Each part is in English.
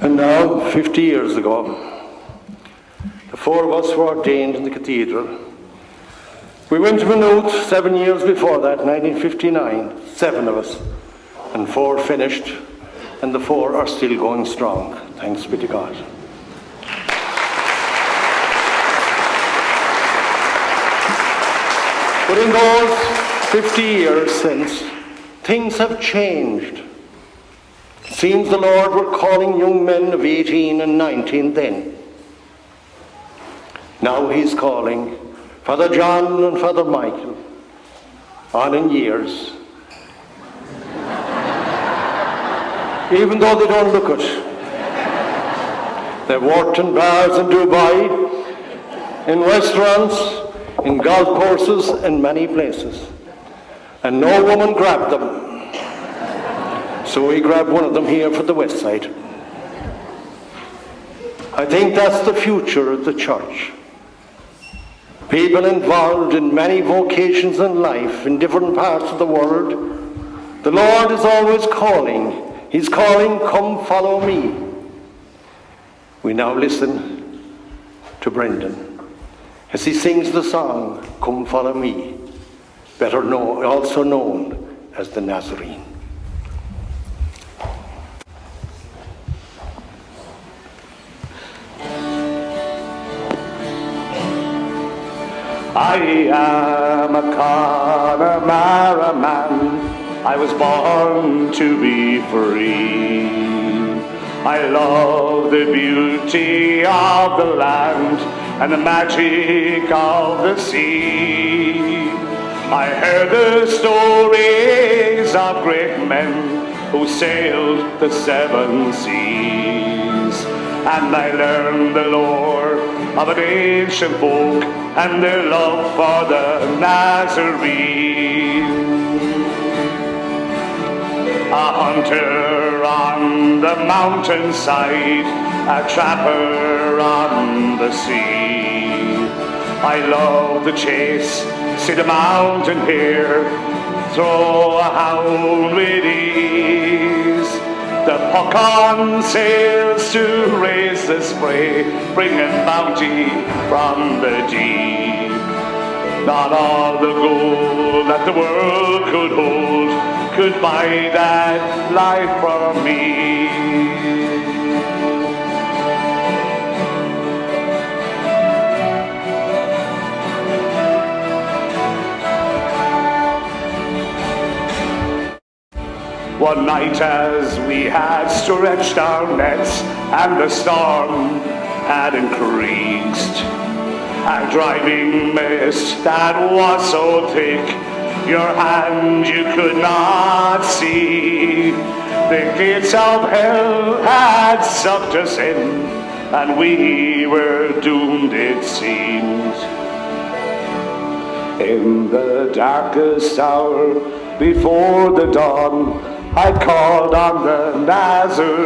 And now, 50 years ago, the four of us were ordained in the cathedral. We went to Maynooth 7 years before that, 1959, 7 of us, and 4 finished, and the 4 are still going strong, thanks be to God. But in those 50 years since, things have changed. It seems the Lord were calling young men of 18 and 19 then. Now he's calling Father John and Father Michael, on in years. Even though they don't look it. They've worked in bars in Dubai, in restaurants, in golf courses, and many places. And no woman grabbed them. So we grabbed one of them here for the West Side. I think that's the future of the church. People involved in many vocations in life in different parts of the world. The Lord is always calling. He's calling, come follow me. We now listen to Brendan as he sings the song, Come Follow Me, also known as the Nazarene. I am a Connemara man, I was born to be free. I love the beauty of the land and the magic of the sea. I heard the stories of great men who sailed the 7 seas, and I learned the lore of an ancient folk and their love for the Nazarene. A hunter on the mountainside, a trapper on the sea. I love the chase, see the mountain hare, throw a hound with ease. The puck-on sails to raise the spray, bringing bounty from the deep. Not all the gold that the world could hold could buy that life from me. One night as we had stretched our nets and the storm had increased, a driving mist that was so thick your hand you could not see. The gates of hell had sucked us in, and we were doomed it seemed. In the darkest hour before the dawn, I called on the Nazarene.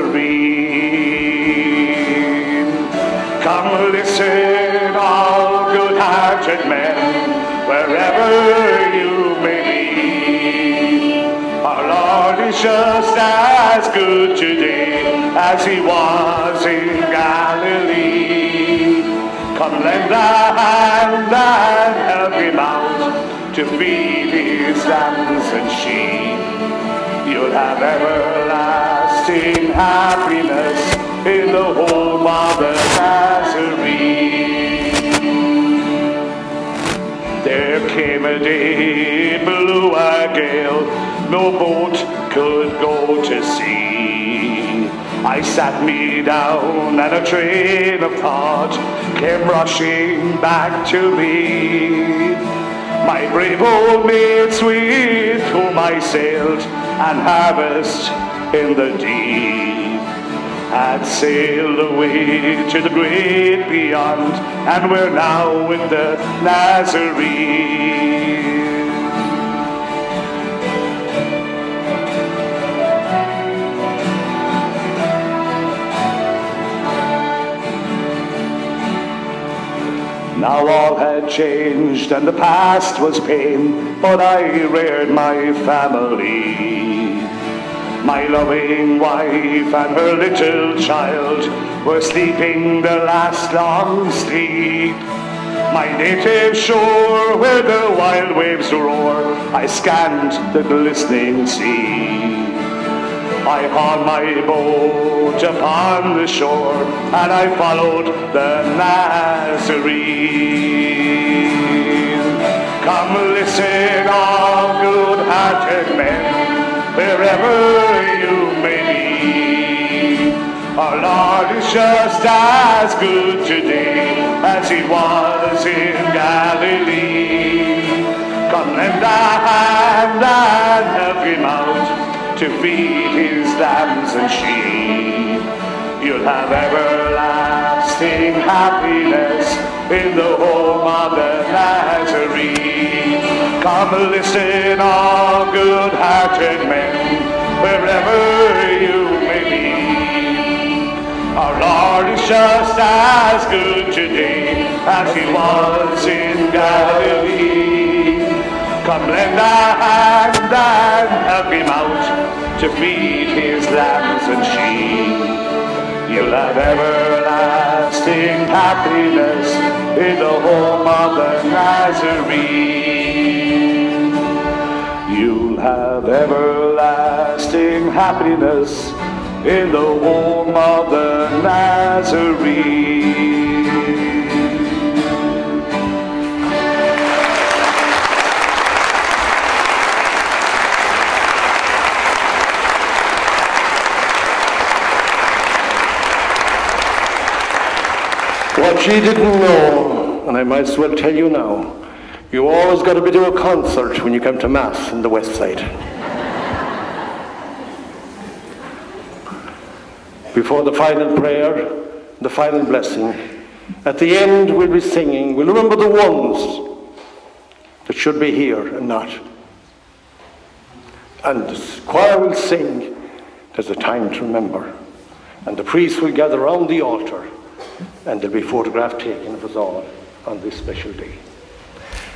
Come listen, all good-hearted men, wherever you may be. Our Lord is just as good today as he was in Galilee. Come lend a hand and help him out to feed his lambs and sheep. You'll have everlasting happiness in the home of the Nazarene. There came a day, blew a gale, no boat could go to sea. I sat me down and a train of thought came rushing back to me. My brave old mates with whom I sailed and harvest in the deep had sailed away to the great beyond, and we're now with the Nazarene. Now all had changed and the past was pain, but I reared my family. My loving wife and her little child were sleeping their last long sleep. My native shore, where the wild waves roar, I scanned the glistening sea. I hauled my boat upon the shore, and I followed the Nazarene. Come listen, all good-hearted men, wherever you may be. Our Lord is just as good today as he was in Galilee. Come lend a hand and help him out to feed his lambs and sheep. You'll have everlasting happiness in the home of the Nazarene. Come listen, all good-hearted men, wherever you may be. Our Lord is just as good today as he was in Galilee. Come lend a hand and help him out to feed his lambs and sheep. You'll have everlasting happiness in the home of the Nazarene. You'll have everlasting happiness in the home of the Nazarene. What you didn't know, and I might as well tell you now, you always got a bit of a concert when you come to Mass in the West Side. Before the final prayer, the final blessing, at the end we'll be singing, we'll remember the ones that should be here and not. And the choir will sing, there's a time to remember. And the priest will gather around the altar, and there'll be a photograph taken of us all on this special day.